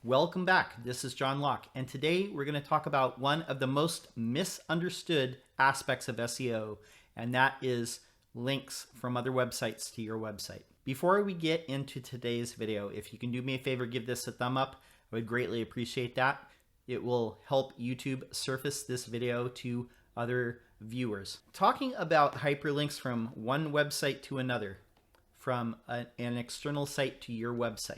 Welcome back. This is John Locke, and today we're going to talk about one of the most misunderstood aspects of SEO, and that is links from other websites to your website. Before we get into today's video, if you can do me a favor, give this a thumb up. I would greatly appreciate that. It will help YouTube surface this video to other viewers. Talking about hyperlinks from one website to another, from an external site to your website.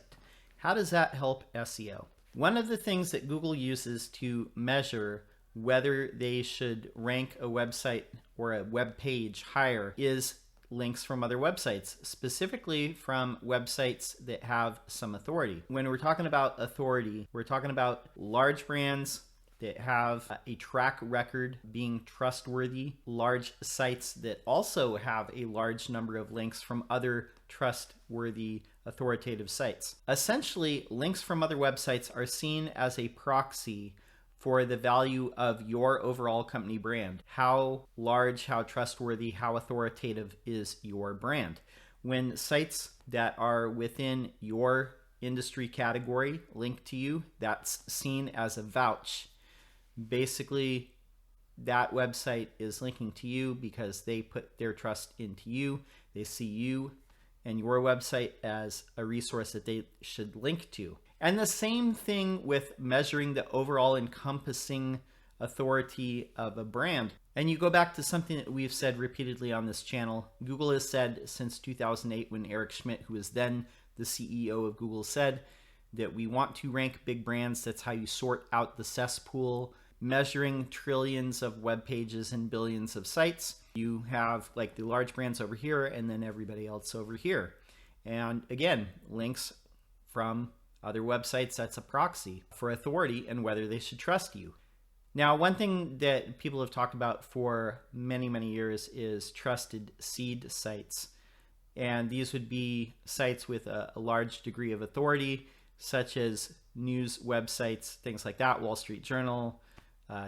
How does that help SEO? One of the things that Google uses to measure whether they should rank a website or a web page higher is links from other websites, specifically from websites that have some authority. When we're talking about authority, we're talking about large brands that have a track record being trustworthy, large sites that also have a large number of links from other trustworthy authoritative sites. Essentially, links from other websites are seen as a proxy for the value of your overall company brand. How large, how trustworthy, how authoritative is your brand? When sites that are within your industry category link to you, that's seen as a vouch. Basically, that website is linking to you because they put their trust into you. They see you and your website as a resource that they should link to. And the same thing with measuring the overall encompassing authority of a brand. And you go back to something that we've said repeatedly on this channel. Google has said since 2008, when Eric Schmidt, who was then the CEO of Google, said that we want to rank big brands. That's how you sort out the cesspool. Measuring trillions of web pages and billions of sites, you have like the large brands over here and then everybody else over here. And again, links from other websites, that's a proxy for authority and whether they should trust you. Now, one thing that people have talked about for many, many years is trusted seed sites. And these would be sites with a large degree of authority, such as news websites, things like that, Wall Street Journal,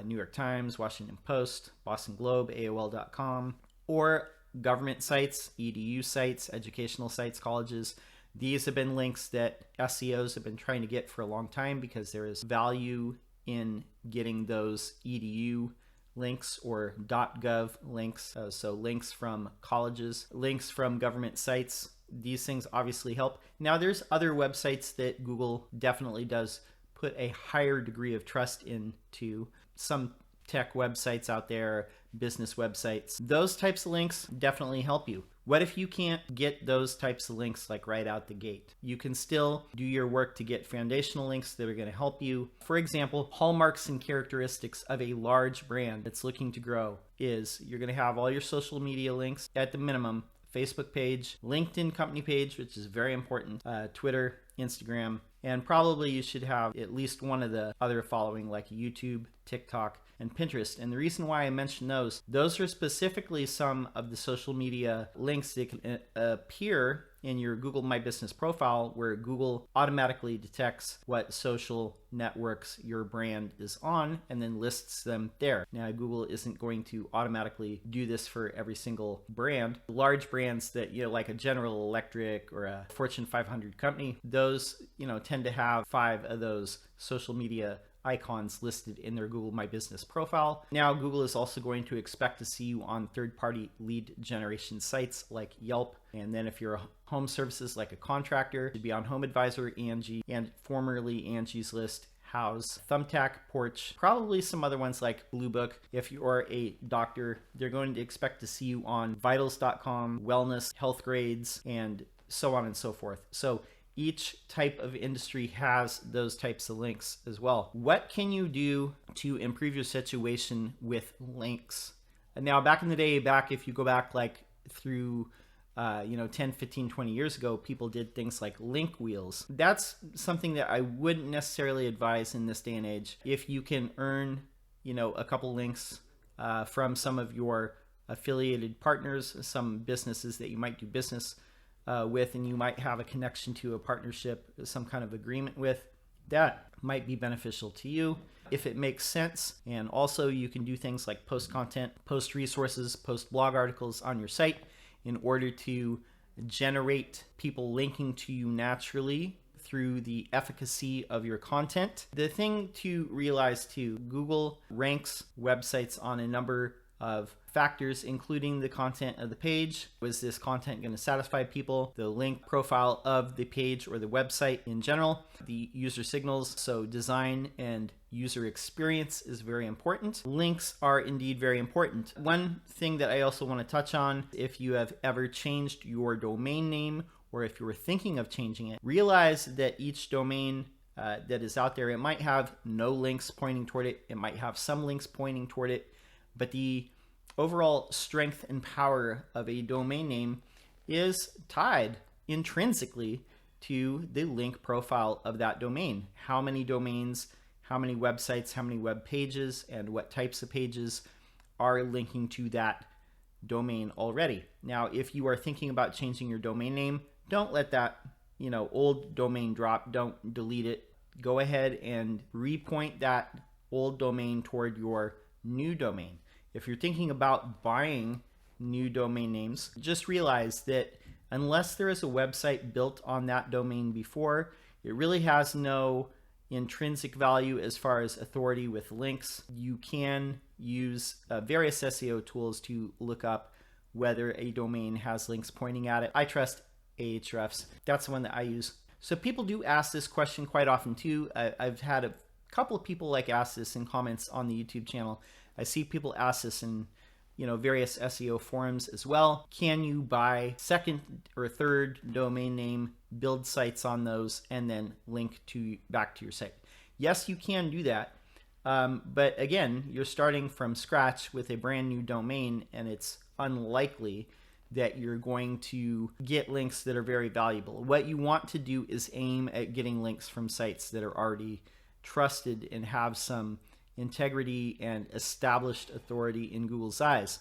New York Times, Washington Post, Boston Globe, AOL.com, or government sites, EDU sites, educational sites, colleges. These have been links that SEOs have been trying to get for a long time because there is value in getting those EDU links or .gov links, so links from colleges, links from government sites. These things obviously help. Now, there's other websites that Google definitely does put a higher degree of trust into. Some tech websites out there, business websites, those types of links definitely help you. What if you can't get those types of links like right out the gate? You can still do your work to get foundational links that are going to help you. For example, hallmarks and characteristics of a large brand that's looking to grow is you're going to have all your social media links at the minimum, Facebook page, LinkedIn company page, which is very important, Twitter, Instagram, and probably you should have at least one of the other following like YouTube, TikTok, and Pinterest. And the reason why I mention those are specifically some of the social media links that can appear in your Google My Business profile, where Google automatically detects what social networks your brand is on and then lists them there. Now, Google isn't going to automatically do this for every single brand. Large brands that, like a General Electric or a Fortune 500 company, those, tend to have 5 of those social media icons listed in their Google My Business profile. Now, Google is also going to expect to see you on third-party lead generation sites like Yelp. And then if you're a home services like a contractor, you'd be on Home Advisor, Angie, and formerly Angie's List, House, Thumbtack, Porch, probably some other ones like Blue Book. If you're a doctor, they're going to expect to see you on Vitals.com, Wellness, Health Grades, and so on and so forth. So each type of industry has those types of links as well. What can you do to improve your situation with links? And now, back in the day, if you go back like through 10, 15, 20 years ago, people did things like link wheels. That's something that I wouldn't necessarily advise in this day and age. If you can earn, a couple links from some of your affiliated partners, some businesses that you might do business with, and you might have a connection to a partnership, some kind of agreement with, that might be beneficial to you if it makes sense. And also you can do things like post content, post resources, post blog articles on your site in order to generate people linking to you naturally through the efficacy of your content. The thing to realize too, Google ranks websites on a number of factors, including the content of the page. Was this content going to satisfy people? The link profile of the page or the website in general, the user signals. So design and user experience is very important. Links are indeed very important. One thing that I also want to touch on, if you have ever changed your domain name or if you were thinking of changing it, realize that each domain that is out there, it might have no links pointing toward it. It might have some links pointing toward it, but the overall strength and power of a domain name is tied intrinsically to the link profile of that domain. How many domains, how many websites, how many web pages, and what types of pages are linking to that domain already. Now, if you are thinking about changing your domain name, don't let that, old domain drop. Don't delete it. Go ahead and repoint that old domain toward your new domain. If you're thinking about buying new domain names, just realize that unless there is a website built on that domain before, it really has no intrinsic value as far as authority with links. You can use various SEO tools to look up whether a domain has links pointing at it. I trust Ahrefs. That's the one that I use. So people do ask this question quite often too. I've had a couple of people ask this in comments on the YouTube channel. I see people ask this in various SEO forums as well. Can you buy second or third domain name, build sites on those, and then link back to your site? Yes, you can do that. But again, you're starting from scratch with a brand new domain, and it's unlikely that you're going to get links that are very valuable. What you want to do is aim at getting links from sites that are already trusted and have some integrity and established authority in Google's eyes.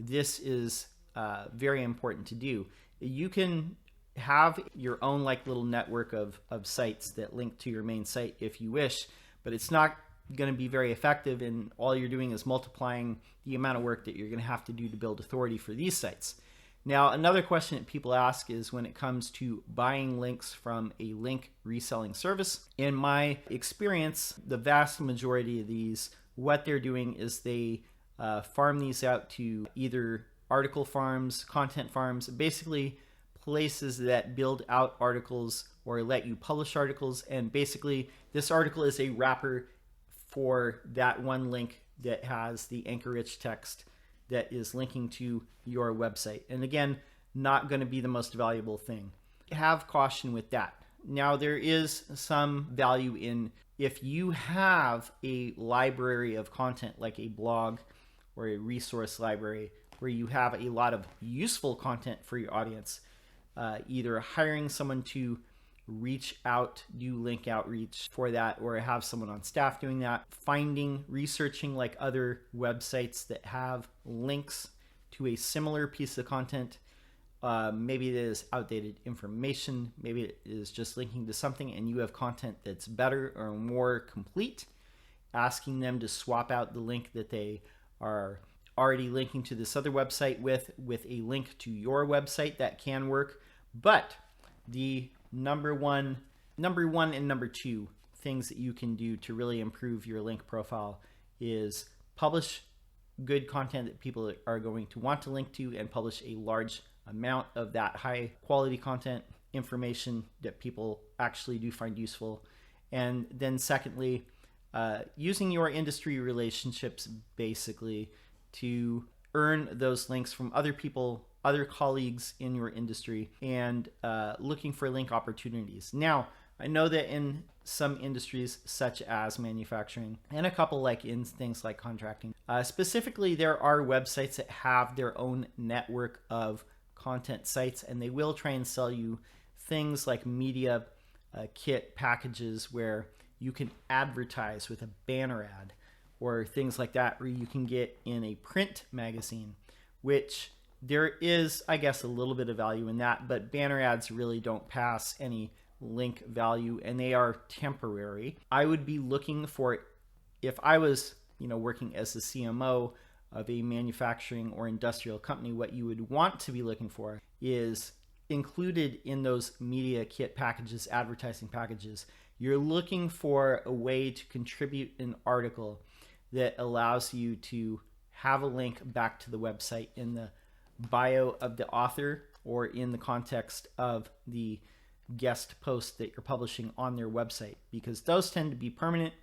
This is very important to do. You can have your own little network of sites that link to your main site if you wish, but it's not going to be very effective, and all you're doing is multiplying the amount of work that you're going to have to do to build authority for these sites. Now, another question that people ask is when it comes to buying links from a link reselling service. In my experience, the vast majority of these, what they're doing is they farm these out to either article farms, content farms, basically places that build out articles or let you publish articles. And basically, this article is a wrapper for that one link that has the anchor-rich text that is linking to your website. And again, not going to be the most valuable thing. Have caution with that. Now, there is some value in if you have a library of content like a blog or a resource library where you have a lot of useful content for your audience, either hiring someone to reach out, do link outreach for that, or have someone on staff doing that, researching other websites that have links to a similar piece of content. Maybe it is outdated information, maybe it is just linking to something and you have content that's better or more complete, asking them to swap out the link that they are already linking to this other website with a link to your website. That can work. But the number one and number two things that you can do to really improve your link profile is publish good content that people are going to want to link to, and publish a large amount of that high quality content, information that people actually do find useful. And then secondly, using your industry relationships basically to earn those links from other people, other colleagues in your industry, and looking for link opportunities. Now, I know that in some industries such as manufacturing and a couple in things like contracting, specifically there are websites that have their own network of content sites, and they will try and sell you things like media kit packages where you can advertise with a banner ad, or things like that where you can get in a print magazine, which there is, I guess, a little bit of value in that, but banner ads really don't pass any link value, and they are temporary. I would be looking for, if I was, working as a CMO of a manufacturing or industrial company, what you would want to be looking for is included in those media kit packages, advertising packages, you're looking for a way to contribute an article that allows you to have a link back to the website in the bio of the author or in the context of the guest post that you're publishing on their website, because those tend to be permanent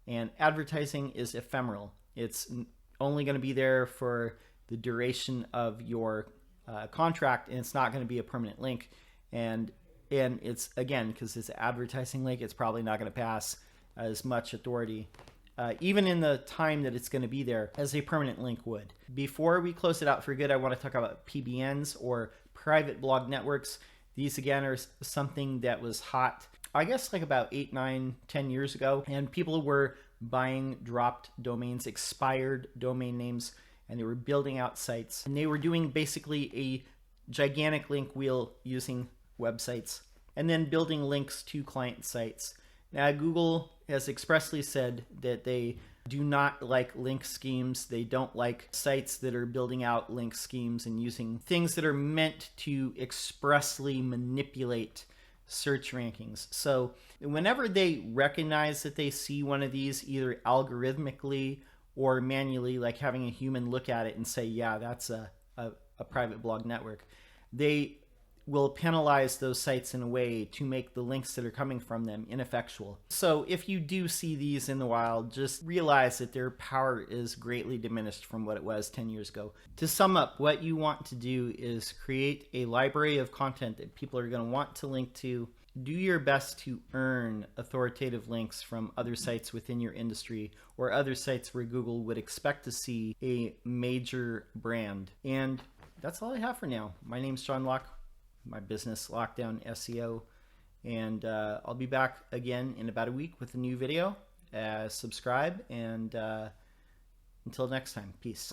and advertising is ephemeral. It's only going to be there for the duration of your contract, and it's not going to be a permanent link. And it's, again, because it's an advertising link, it's probably not going to pass as much authority even in the time that it's going to be there as a permanent link would. Before we close it out for good, I want to talk about PBNs, or private blog networks. These again are something that was hot, I guess, like about 8, 9, 10 years ago, and people were buying dropped domains, expired domain names, and they were building out sites, and they were doing basically a gigantic link wheel using websites and then building links to client sites. Now, Google has expressly said that they do not like link schemes. They don't like sites that are building out link schemes and using things that are meant to expressly manipulate search rankings. So whenever they recognize that they see one of these, either algorithmically or manually, like having a human look at it and say, yeah, that's a private blog network, they will penalize those sites in a way to make the links that are coming from them ineffectual. So if you do see these in the wild, just realize that their power is greatly diminished from what it was 10 years ago. To sum up, what you want to do is create a library of content that people are going to want to link to. Do your best to earn authoritative links from other sites within your industry or other sites where Google would expect to see a major brand. And that's all I have for now. My name's John Locke. My business, Lockedown SEO, and I'll be back again in about a week with a new video. Subscribe, and until next time, peace.